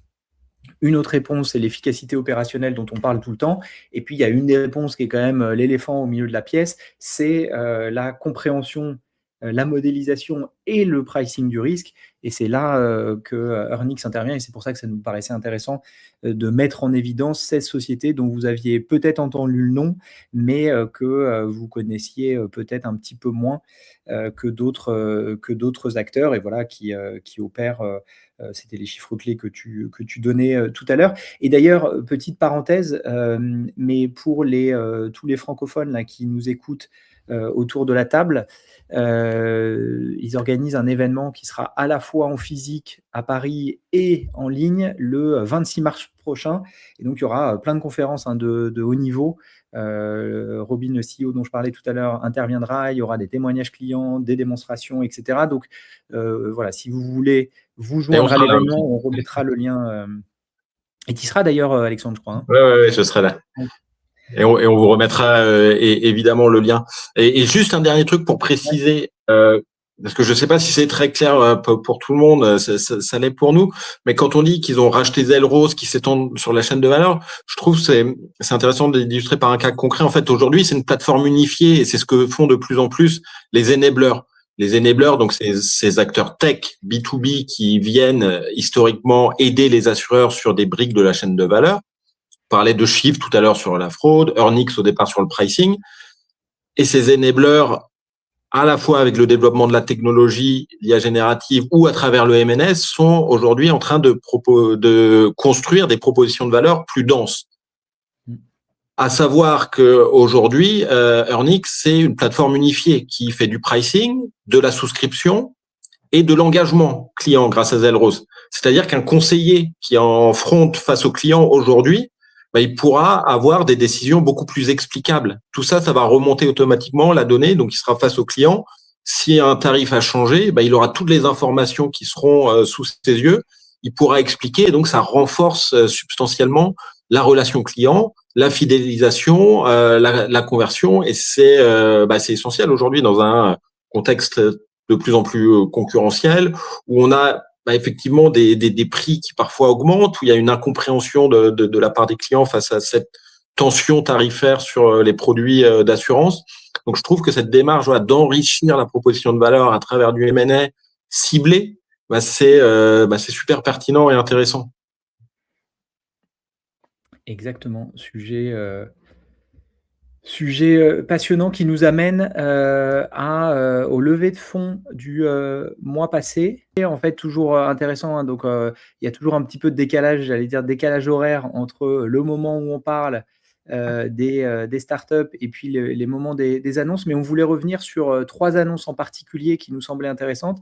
Une autre réponse, c'est l'efficacité opérationnelle dont on parle tout le temps. Et puis, il y a une des réponses qui est quand même l'éléphant au milieu de la pièce, c'est la compréhension, la modélisation et le pricing du risque. Et c'est là que Earnix intervient. Et c'est pour ça que ça nous paraissait intéressant de mettre en évidence ces sociétés dont vous aviez peut-être entendu le nom, mais que vous connaissiez peut-être un petit peu moins que d'autres acteurs. Et voilà, qui opèrent... c'était les chiffres clés que tu donnais tout à l'heure. Et d'ailleurs, petite parenthèse, mais pour tous les francophones là, qui nous écoutent autour de la table, ils organisent un événement qui sera à la fois en physique à Paris et en ligne le 26 mars prochain. Et donc, il y aura plein de conférences de haut niveau. Robin, le CEO dont je parlais tout à l'heure, interviendra. Il y aura des témoignages clients, des démonstrations, etc. Donc, voilà, si vous voulez vous joindre à l'événement, on remettra le lien. Et tu y seras d'ailleurs, Alexandre, je crois. Hein. Oui, je serai là. Et on vous remettra évidemment le lien. Et juste un dernier truc pour préciser, parce que je ne sais pas si c'est très clair pour tout le monde, ça l'est pour nous, mais quand on dit qu'ils ont racheté Zelros qui s'étend sur la chaîne de valeur, je trouve que c'est intéressant d'illustrer par un cas concret. En fait, aujourd'hui, c'est une plateforme unifiée et c'est ce que font de plus en plus les enablers. Les enablers, donc ces acteurs tech B2B qui viennent historiquement aider les assureurs sur des briques de la chaîne de valeur. On parlait de chiffres tout à l'heure sur la fraude, Earnix au départ sur le pricing. Et ces enablers à la fois avec le développement de la technologie, l'IA générative ou à travers le MNS, sont aujourd'hui en train de construire des propositions de valeur plus denses. À savoir qu'aujourd'hui, Earnix, c'est une plateforme unifiée qui fait du pricing, de la souscription et de l'engagement client grâce à Zelrose. C'est-à-dire qu'un conseiller qui est en front face au client aujourd'hui, il pourra avoir des décisions beaucoup plus explicables. Tout ça, ça va remonter automatiquement la donnée, donc il sera face au client. Si un tarif a changé, il aura toutes les informations qui seront sous ses yeux. Il pourra expliquer, et donc ça renforce substantiellement la relation client, la fidélisation, la conversion, et c'est essentiel aujourd'hui dans un contexte de plus en plus concurrentiel, où on a effectivement des prix qui parfois augmentent, où il y a une incompréhension de la part des clients face à cette tension tarifaire sur les produits d'assurance. Donc, je trouve que cette démarche d'enrichir la proposition de valeur à travers du M&A ciblé, c'est super pertinent et intéressant. Exactement, sujet passionnant qui nous amène au lever de fonds du mois passé. Et en fait, toujours intéressant, hein, donc il y a toujours un petit peu de décalage, j'allais dire décalage horaire entre le moment où on parle des startups et puis les moments des annonces, mais on voulait revenir sur 3 annonces en particulier qui nous semblaient intéressantes.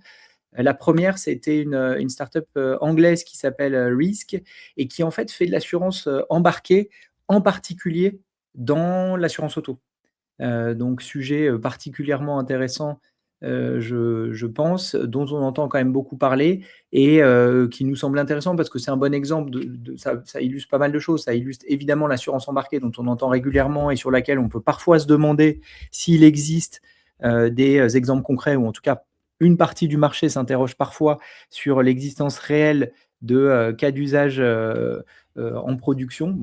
La première, c'était une startup anglaise qui s'appelle Risk et qui en fait fait de l'assurance embarquée, en particulier dans l'assurance auto. Donc sujet particulièrement intéressant, je pense, dont on entend quand même beaucoup parler et qui nous semble intéressant parce que c'est un bon exemple ça illustre pas mal de choses. Ça illustre évidemment l'assurance embarquée dont on entend régulièrement et sur laquelle on peut parfois se demander s'il existe des exemples concrets ou en tout cas une partie du marché s'interroge parfois sur l'existence réelle de cas d'usage en production.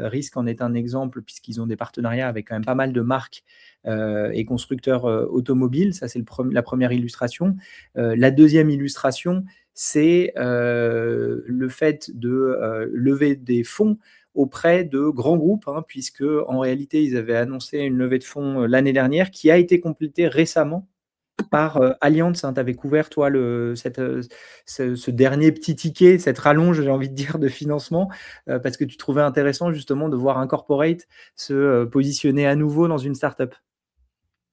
Risk en est un exemple puisqu'ils ont des partenariats avec quand même pas mal de marques et constructeurs automobiles. Ça, c'est la première illustration. La deuxième illustration, c'est le fait de lever des fonds auprès de grands groupes, puisque en réalité, ils avaient annoncé une levée de fonds l'année dernière qui a été complétée récemment par Allianz. Tu avais couvert, toi, ce dernier petit ticket, cette rallonge, j'ai envie de dire, de financement, parce que tu trouvais intéressant justement de voir un corporate se positionner à nouveau dans une startup.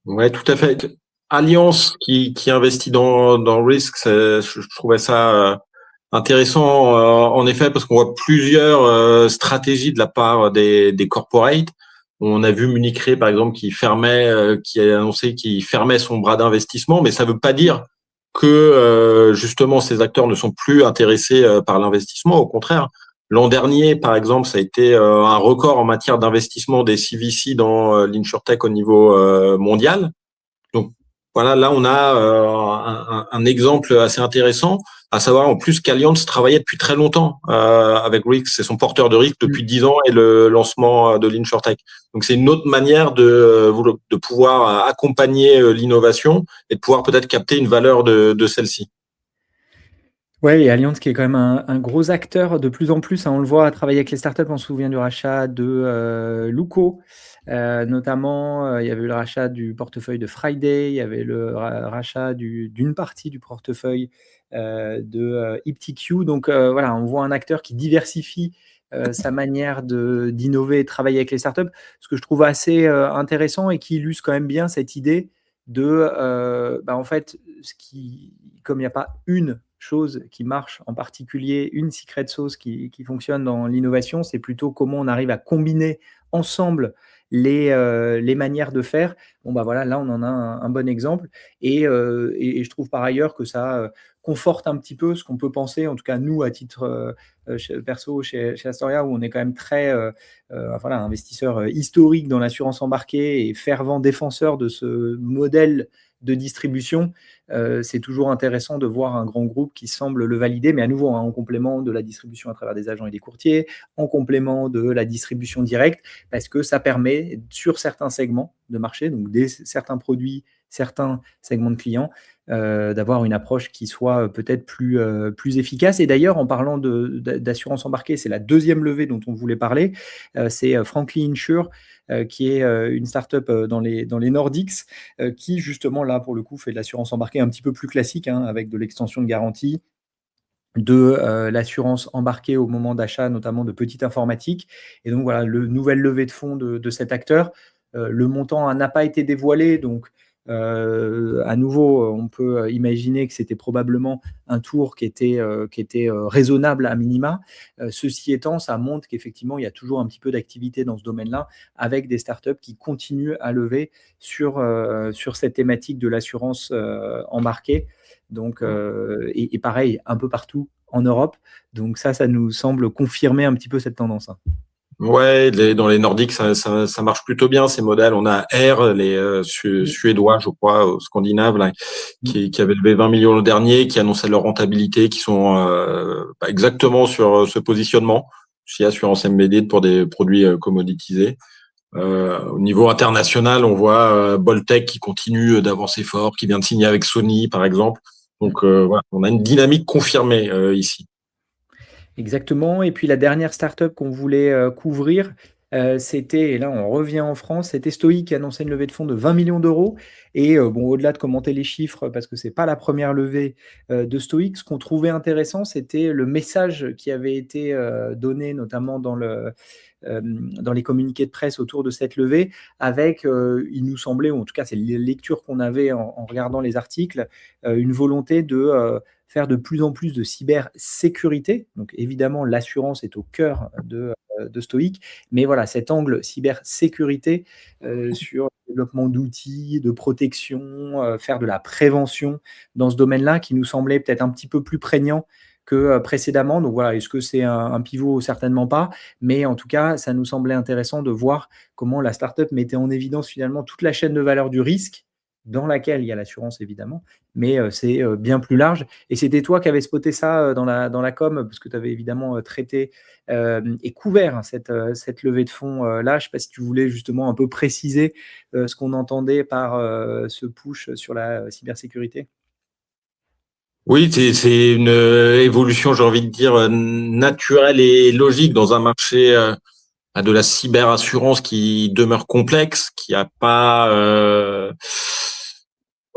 Ouais, tout à fait. Allianz qui investit dans Risk, je trouvais ça intéressant en effet parce qu'on voit plusieurs stratégies de la part des corporates. On a vu Munich Re par exemple qui a annoncé qu'il fermait son bras d'investissement, mais ça ne veut pas dire que justement ces acteurs ne sont plus intéressés par l'investissement. Au contraire, l'an dernier par exemple, ça a été un record en matière d'investissement des CVC dans l'insurtech au niveau mondial. Donc voilà, là on a un exemple assez intéressant, à savoir en plus qu'Allianz travaillait depuis très longtemps avec Risk, c'est son porteur de risque depuis 10 ans et le lancement de l'InsurTech. Donc c'est une autre manière de pouvoir accompagner l'innovation et de pouvoir peut-être capter une valeur de celle-ci. Ouais, et Allianz qui est quand même un gros acteur de plus en plus, on le voit à travailler avec les startups. On se souvient du rachat de Luco, notamment. Il y avait eu le rachat du portefeuille de Friday, il y avait le rachat d'une partie du portefeuille de iptQ. Donc voilà, on voit un acteur qui diversifie sa manière d'innover et de travailler avec les startups, ce que je trouve assez intéressant et qui illustre quand même bien cette idée de, en fait, comme il n'y a pas une chose qui marche en particulier, une secret sauce qui fonctionne dans l'innovation, c'est plutôt comment on arrive à combiner ensemble les manières de faire. Voilà, là on en a un bon exemple et je trouve par ailleurs que ça conforte un petit peu ce qu'on peut penser, en tout cas nous à titre perso chez Astoria, où on est quand même très investisseur historique dans l'assurance embarquée et fervent défenseur de ce modèle de distribution. C'est toujours intéressant de voir un grand groupe qui semble le valider, mais à nouveau en complément de la distribution à travers des agents et des courtiers, en complément de la distribution directe, parce que ça permet sur certains segments de marché, donc certains produits, certains segments de clients, d'avoir une approche qui soit peut-être plus efficace. Et d'ailleurs, en parlant d'assurance embarquée, c'est la deuxième levée dont on voulait parler. C'est Franklin Insure, qui est une startup dans les Nordics, qui justement là pour le coup fait de l'assurance embarquée un petit peu plus classique, hein, avec de l'extension de garantie, de l'assurance embarquée au moment d'achat, notamment de petite informatique. Et donc voilà, le nouvelle levée de fonds de cet acteur. Le montant n'a pas été dévoilé, donc à nouveau, on peut imaginer que c'était probablement un tour qui était raisonnable à minima. Ceci étant, ça montre qu'effectivement, il y a toujours un petit peu d'activité dans ce domaine-là, avec des startups qui continuent à lever sur cette thématique de l'assurance embarquée. Donc, et pareil, un peu partout en Europe. Donc ça nous semble confirmer un petit peu cette tendance, hein. Ouais, dans les Nordiques, ça marche plutôt bien ces modèles. On a Air, les Suédois, je crois, scandinaves, là, qui avaient levé 20 millions le dernier, qui annonçaient leur rentabilité, qui sont exactement sur ce positionnement, si assurance MBD pour des produits commoditisés. Au niveau international, on voit Boltec qui continue d'avancer fort, qui vient de signer avec Sony, par exemple. Donc voilà, on a une dynamique confirmée ici. Exactement. Et puis la dernière startup qu'on voulait couvrir, c'était, et là on revient en France, c'était Stoic qui annonçait une levée de fonds de 20 millions d'euros. Et bon, au-delà de commenter les chiffres, parce que c'est pas la première levée de Stoic, ce qu'on trouvait intéressant, c'était le message qui avait été donné, notamment dans les communiqués de presse autour de cette levée, avec, il nous semblait, ou en tout cas c'est les lectures qu'on avait en regardant les articles, une volonté de faire de plus en plus de cybersécurité. Donc évidemment, l'assurance est au cœur de Stoic, mais voilà, cet angle cybersécurité sur le développement d'outils, de protection, faire de la prévention dans ce domaine-là, qui nous semblait peut-être un petit peu plus prégnant que précédemment. Donc voilà, est-ce que c'est un pivot? Certainement pas, mais en tout cas, ça nous semblait intéressant de voir comment la startup mettait en évidence finalement toute la chaîne de valeur du risque, dans laquelle il y a l'assurance évidemment, mais c'est bien plus large. Et c'était toi qui avais spoté ça dans la com, parce que tu avais évidemment traité et couvert, hein, cette levée de fonds là. Je ne sais pas si tu voulais justement un peu préciser ce qu'on entendait par ce push sur la cybersécurité. Oui, c'est une évolution, j'ai envie de dire, naturelle et logique dans un marché de la cyberassurance qui demeure complexe, qui a pas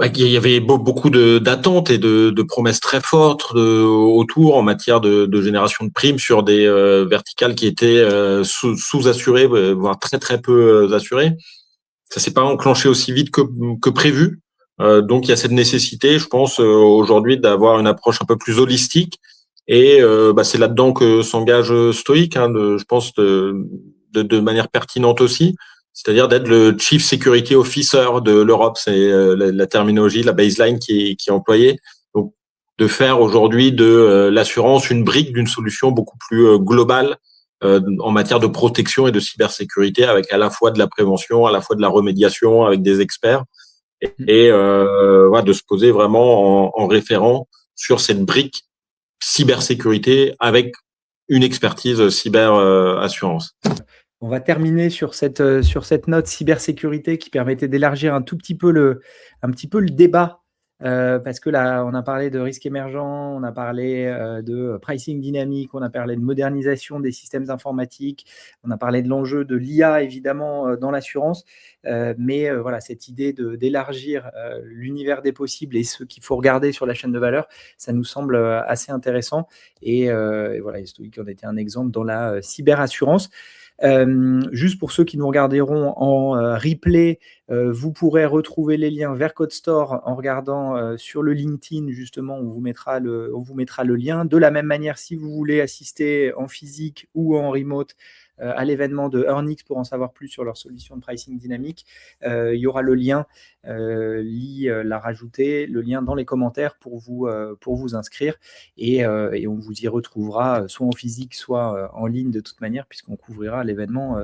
il y avait beaucoup d'attentes et de promesses très fortes autour en matière de génération de primes sur des verticales qui étaient sous-assurées, voire très très peu assurées. Ça s'est pas enclenché aussi vite que prévu. Donc il y a cette nécessité, je pense, aujourd'hui d'avoir une approche un peu plus holistique. Et c'est là-dedans que s'engage Stoic, hein, je pense de manière pertinente aussi. C'est-à-dire d'être le Chief Security Officer de l'Europe, c'est la terminologie, la baseline qui est employée. Donc de faire aujourd'hui de l'assurance une brique d'une solution beaucoup plus globale en matière de protection et de cybersécurité, avec à la fois de la prévention, à la fois de la remédiation, avec des experts, et de se poser vraiment en référent sur cette brique cybersécurité avec une expertise cyber-assurance. On va terminer sur cette note cybersécurité qui permettait d'élargir un petit peu le débat, parce que là, on a parlé de risques émergents, on a parlé de pricing dynamique, on a parlé de modernisation des systèmes informatiques, on a parlé de l'enjeu de l'IA, évidemment, dans l'assurance. Mais voilà, cette idée d'élargir l'univers des possibles et ce qu'il faut regarder sur la chaîne de valeur, ça nous semble assez intéressant. Et voilà, Stoic en était un exemple dans la cyberassurance. Juste pour ceux qui nous regarderont en replay, vous pourrez retrouver les liens vers CodeStore en regardant sur le LinkedIn, justement, on vous mettra le lien. De la même manière, si vous voulez assister en physique ou en remote à l'événement de Earnix pour en savoir plus sur leur solution de pricing dynamique, il y aura le lien, Lee l'a rajouté, le lien dans les commentaires pour vous inscrire, et on vous y retrouvera soit en physique, soit en ligne de toute manière, puisqu'on couvrira l'événement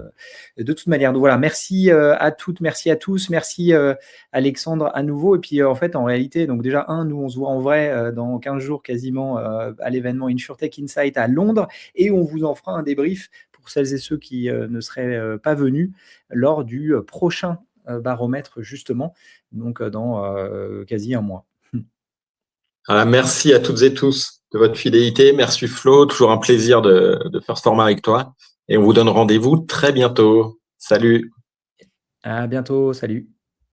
de toute manière. Donc voilà, merci à toutes, merci à tous, merci Alexandre à nouveau. Et puis en fait, en réalité, donc déjà nous on se voit en vrai dans 15 jours quasiment à l'événement InsurTech Insight à Londres, et on vous en fera un débrief pour celles et ceux qui ne seraient pas venus lors du prochain baromètre justement, donc dans quasi un mois. Voilà, merci à toutes et tous de votre fidélité. Merci Flo, toujours un plaisir de faire ce format avec toi. Et on vous donne rendez-vous très bientôt. Salut. À bientôt, salut.